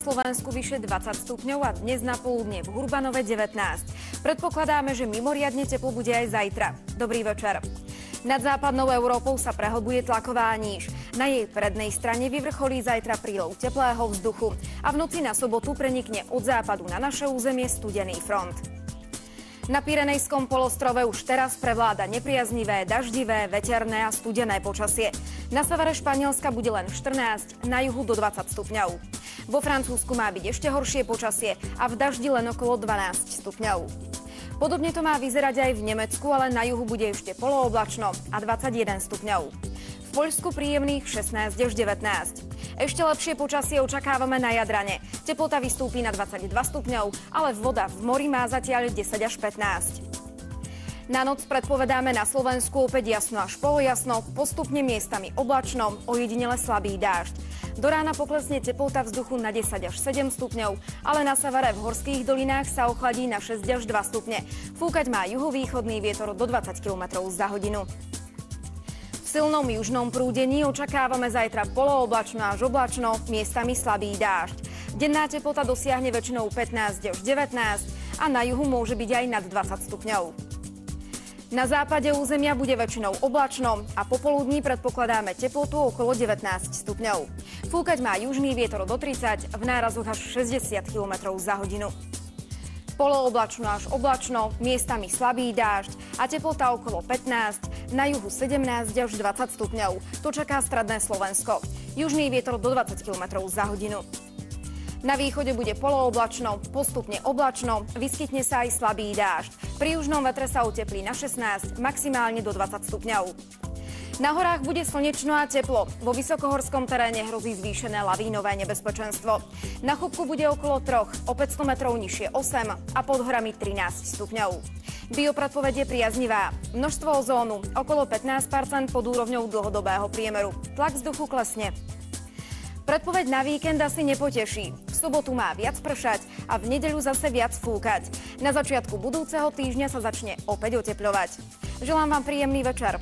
Slovensku vyše 20 stupňov a dnes na poludne v Hurbanove 19. Predpokladáme, že mimoriadne teplo bude aj zajtra. Dobrý večer. Nad západnou Európou sa prehlbuje tlaková níž. Na jej prednej strane vyvrcholí zajtra prílev teplého vzduchu a v noci na sobotu prenikne od západu na naše územie studený front. Na Pyrenejskom polostrove už teraz prevláda nepriaznivé, daždivé, veterné a studené počasie. Na severe Španielska bude len 14, na juhu do 20 stupňov. Vo Francúzsku má byť ešte horšie počasie a v daždi len okolo 12 stupňov. Podobne to má vyzerať aj v Nemecku, ale na juhu bude ešte polooblačno a 21 stupňov. V Poľsku príjemných 16 až 19. Ešte lepšie počasie očakávame na Jadrane. Teplota vystúpi na 22 stupňov, ale voda v mori má zatiaľ 10 až 15. Na noc predpovedáme na Slovensku opäť jasno až polojasno, postupne miestami oblačno, ojedinele slabý dážď. Do rána poklesne teplota vzduchu na 10 až 7 stupňov, ale na severe v horských dolinách sa ochladí na 6 až 2 stupne. Fúkať má juhovýchodný vietor do 20 km za hodinu. V silnom južnom prúdení očakávame zajtra polooblačno až oblačno, miestami slabý dážď. Denná teplota dosiahne väčšinou 15 až 19 a na juhu môže byť aj nad 20 stupňov. Na západe územia bude väčšinou oblačno a popoludní predpokladáme teplotu okolo 19 stupňov. Fúkať má južný vietor do 30, v nárazoch až 60 km za hodinu. Polooblačno až oblačno, miestami slabý dážď a teplota okolo 15, na juhu 17 až 20 stupňov. To čaká stredné Slovensko. Južný vietor do 20 km za hodinu. Na východe bude polooblačno, postupne oblačno, vyskytne sa aj slabý dážď. Pri južnom vetre sa uteplí na 16, maximálne do 20 stupňov. Na horách bude slnečno a teplo. Vo vysokohorskom teréne hrozí zvýšené lavínové nebezpečenstvo. Na Chopku bude okolo 3, o 500 metrov nižšie 8 a pod horami 13 stupňov. Biopredpoveď je priaznivá. Množstvo ozónu okolo 15% pod úrovňou dlhodobého priemeru. Tlak vzduchu klesne. Predpoveď na víkend asi nepoteší. V sobotu má viac pršať a v nedeľu zase viac fúkať. Na začiatku budúceho týždňa sa začne opäť otepľovať. Želám vám príjemný večer.